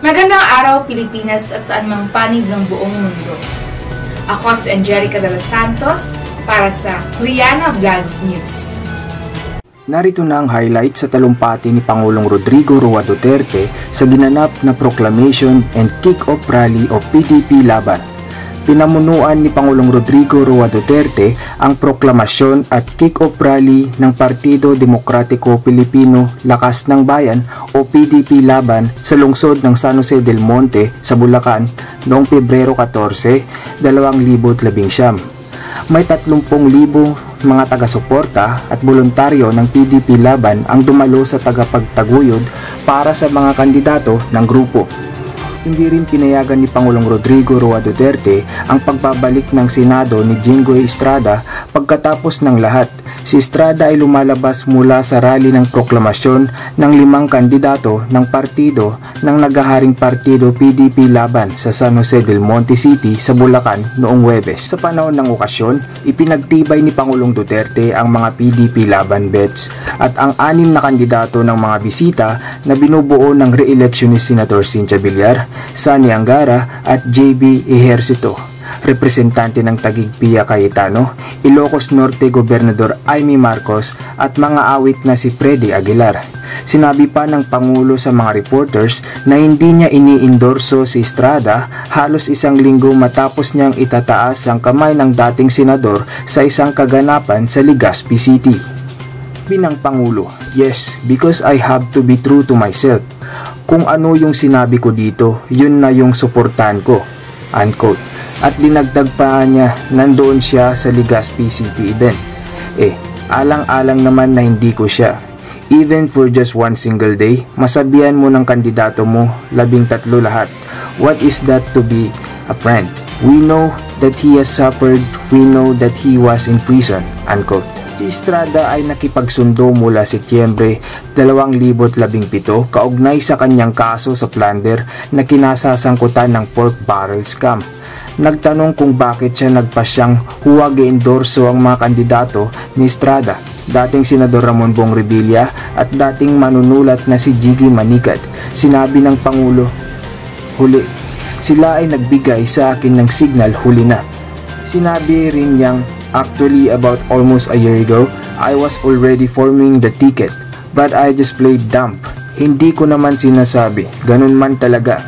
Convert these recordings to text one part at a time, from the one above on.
Magandang araw Pilipinas at saan mang panig ng buong mundo. Ako si Angelica de los Santos para sa Liana Vlogs News. Narito na ang highlight sa talumpati ni Pangulong Rodrigo Roa Duterte sa ginanap na Proclamation and Kick-Off Rally o PDP Laban. Pinamunuan ni Pangulong Rodrigo Roa Duterte ang proklamasyon at kick-off rally ng Partido Demokratiko Pilipino Lakas ng Bayan o PDP Laban sa lungsod ng San Jose del Monte sa Bulacan noong Pebrero 14, 2019. May 30,000 mga taga-suporta at voluntaryo ng PDP Laban ang dumalo sa tagapagtaguyod para sa mga kandidato ng grupo. Hindi rin pinayagan ni Pangulong Rodrigo Roa Duterte ang pagbabalik ng Senado ni Jinggoy Estrada pagkatapos ng lahat. Si Estrada ay lumalabas mula sa rally ng proklamasyon ng 5 kandidato ng partido ng naghaharing partido PDP Laban sa San Jose del Monte City sa Bulacan noong Huwebes. Sa panahon ng okasyon, ipinagtibay ni Pangulong Duterte ang mga PDP Laban bets at ang 6 na kandidato ng mga bisita na binubuo ng re-election ni Senator Cynthia Villar, Sani Angara at JB Ejercito. Representante ng Taguig Pia Cayetano, Ilocos Norte Gobernador Amy Marcos at mga awit na si Freddy Aguilar. Sinabi pa ng Pangulo sa mga reporters na hindi niya ini-endorso si Estrada halos 1 linggo matapos niyang itataas ang kamay ng dating senador sa isang kaganapan sa Legazpi City. Binang Pangulo, "Yes, because I have to be true to myself. Kung ano yung sinabi ko dito, yun na yung suportahan ko." Unquote. At dinagdag pa niya, nandoon siya sa Legazpi City event. Alang-alang naman na hindi ko siya. Even for just 1 single day, masabihan mo ng kandidato mo, 13 lahat. What is that to be a friend? We know that he has suffered, we know that he was in prison. Unquote. Si Estrada ay nakipagsundo mula Setyembre 2017 kaugnay sa kanyang kaso sa plunder na kinasasangkutan ng pork barrel scam. Nagtanong kung bakit siya nagpasyang huwag i-endorso ang mga kandidato ni Estrada, dating Senador Ramon Bong Revilla at dating manunulat na si Jiggy Manicad. Sinabi ng Pangulo, "Huli, sila ay nagbigay sa akin ng signal, huli na." Sinabi rin niyang, "Actually, about almost a year ago, I was already forming the ticket, but I just played dumb. Hindi ko naman sinasabi, ganun man talaga.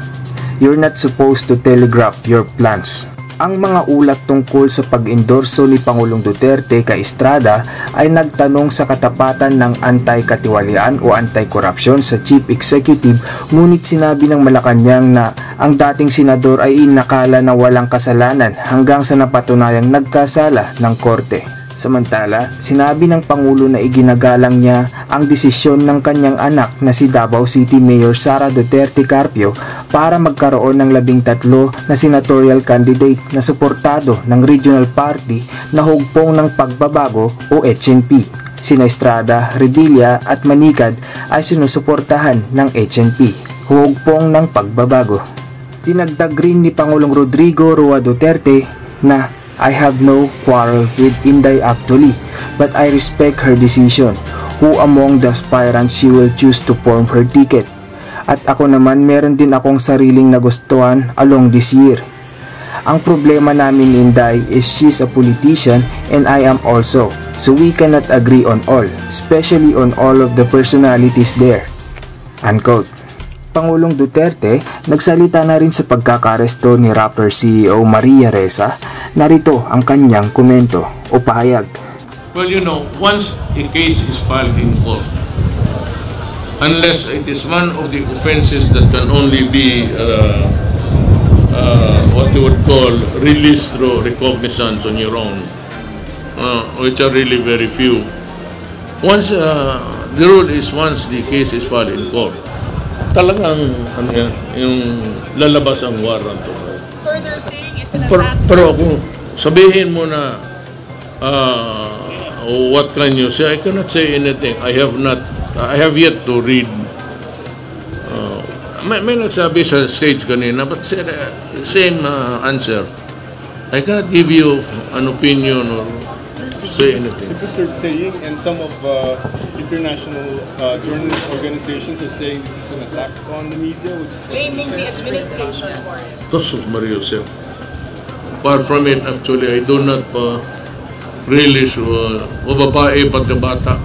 You're not supposed to telegraph your plans." Ang mga ulat tungkol sa pag-endorso ni Pangulong Duterte kay Estrada ay nagtanong sa katapatan ng anti-katiwalian o anti-corruption sa Chief Executive, ngunit sinabi ng Malacanang na ang dating senador ay inakala na walang kasalanan hanggang sa napatunayang nagkasala ng korte. Samantala, sinabi ng Pangulo na iginagalang niya ang desisyon ng kanyang anak na si Davao City Mayor Sara Duterte Carpio para magkaroon ng 13 na senatorial candidate na suportado ng regional party na hugpong ng pagbabago o HNP. Sina Estrada, Revilla at Manicad ay sinusuportahan ng HNP, hugpong ng pagbabago. Dinagdag rin ni Pangulong Rodrigo Roa Duterte na, "I have no quarrel with Inday actually, but I respect her decision, who among the aspirants she will choose to form her ticket. At ako naman meron din akong sariling nagustuhan along this year. Ang problema namin ni Inday is she's a politician and I am also, so we cannot agree on all, especially on all of the personalities there." Unquote. Pangulong Duterte nagsalita na rin sa pagkakaresto ni rapper CEO Maria Ressa. Narito ang kanyang komento o pahayag. Well, you know, once a case is filed in court, unless it is one of the offenses that can only be what you would call released through recognizance on your own, which are really very few. Once the rule is once the case is filed in court, talagang ano yan, yung lalabas ang warrant. So they're saying it's an pero kung sabihin mo na what can you say, I cannot say anything. I have yet to read. May nagsabi sa stage kanina, but same answer. I cannot give you an opinion or say anything. Because they're saying, and some of international journalist organizations are saying this is an attack on the media. Blaming the administration for it. Tosos Mario Sir. Apart from it, actually, I do not relish o babae pagkabata.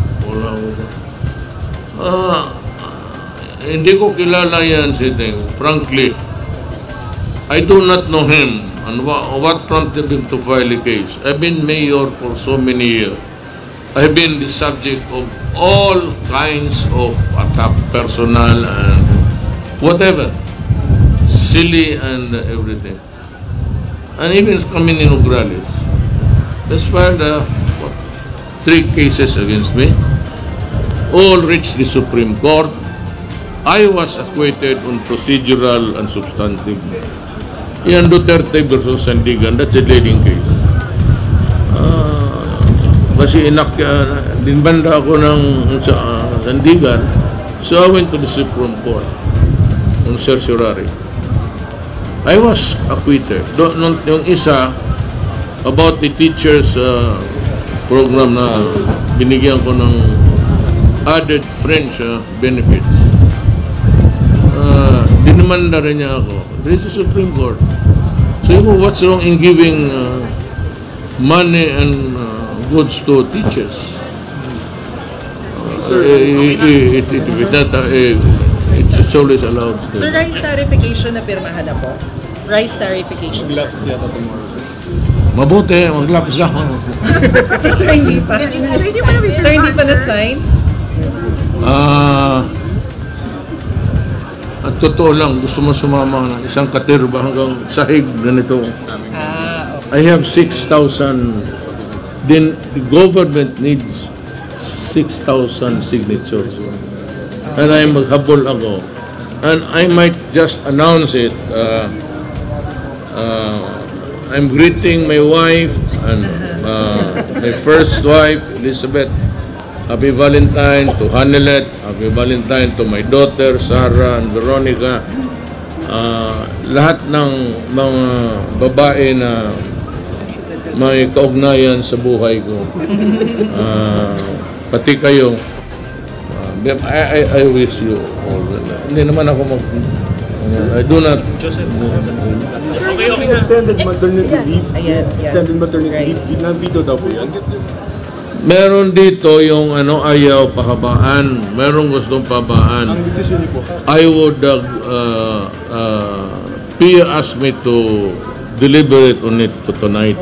Hindi ko kilala yan si Deng. Frankly, I do not know him and what prompted him to file a case. I've been mayor for so many years. I've been the subject of all kinds of attack, personal and whatever, silly and everything. And even coming in Nograles, there's filed 3 cases against me. All reached the Supreme Court. I was acquitted on procedural and substantive. Yan Duterte versus Sandigan, that's a leading case. Kasi dinbanda ako ng Sandigan, so I went to the Supreme Court on certiorari. I was acquitted. Yung isa, about the teachers program na binigyan ko ng added French benefits. Dinimanda rin niya ako. This is the Supreme Court. So what's wrong in giving money and goods to teachers? It's always allowed. Sir, rice tarification na pirmahan na po? Rice tarification, sir. Glass yata tomorrow. Mabuti, mag-laps lang. Sir, hindi pa. Sir, hindi pa na-sign? At totoo lang, gusto mo sumama ng isang katerba hanggang sahig ganito. I have 6,000. Then the government needs 6,000 signatures. And I maghabol ako. And I might just announce it. I'm greeting my wife and my first wife, Elizabeth. Happy Valentine to Hanelet. Happy Valentine to my daughter, Sarah and Veronica. Lahat ng mga babae na may kaugnayan sa buhay ko. Pati kayo. I wish you all. Hindi naman ako I do not. Extended maternity leave. Extended maternity leave. Ginabito daw po yan. Meron dito yung ayaw pahabaan. Meron gustong pahabaan. Ang decision niyo po. I would Pia asked me to deliberate on it tonight.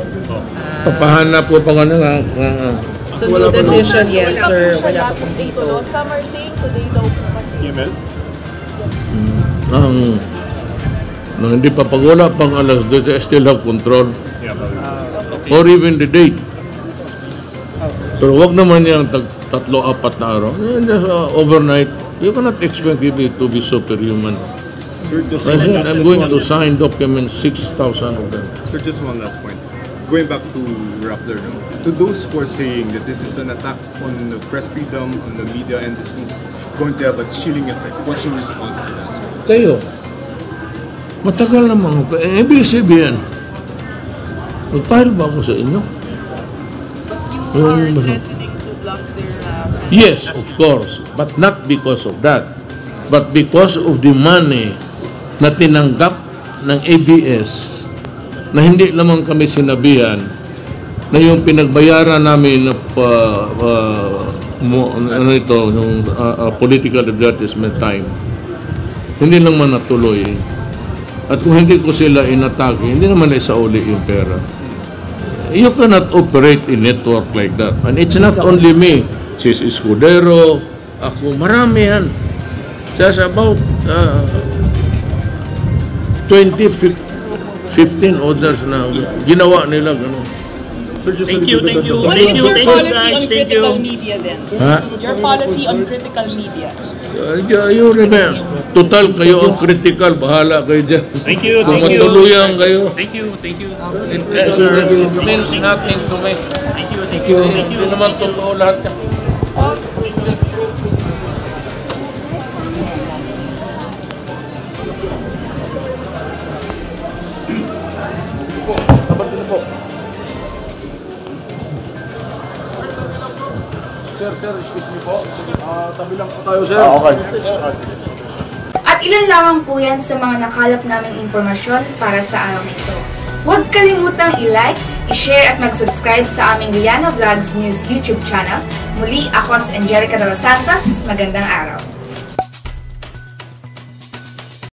Papahanap po pa nga. So no decision yet, sir. Wala pa pong dito. Some are saying today daw po kasi. Email? Hindi pa pag wala pang alas 2, I still have control. Or even the date. Pero wag naman yung 3-4 na araw. Just overnight. You cannot expect me to be superhuman. Sir, I'm going to sign documents, 6,000 of them. Sir, just one last point. Going back to Rappler, to those who are saying that this is an attack on the press freedom, on the media, and this is going to have a chilling effect, what's your response to that, sir? Kayo, matagal naman ako. Ibig sabihin, mag-file ba ako sa inyo? You are threatening to block their Yes, of course. But not because of that. But because of the money na tinanggap ng ABS na hindi lamang kami sinabihan na yung pinagbayaran namin na yung political advertisement time, hindi lang man natuloy. At kung hindi ko sila inatake, hindi naman na isauli yung pera. You cannot operate a network like that. And it's not only me. Sis Escudero, ako, marami yan. Just about 15 others na ginawa nila. Gano'n. Thank you. What is your policy on critical media then? Your policy on critical media? You remember, total kayo ang critical, bahala kayo dyan. Thank you. Kung matuluyan kayo. Thank you. It means nothing to me. Thank you. Hindi naman totoo lahat yan. Sir, excuse me po. Tabi lang po tayo, sir. Okay. At ilan lamang po yan sa mga nakalap naming impormasyon para sa araw na ito. Huwag kalimutang i-like, i-share at mag-subscribe sa aming Liana Vlogs News YouTube channel. Muli, ako si Angelica de los Santos. Magandang araw.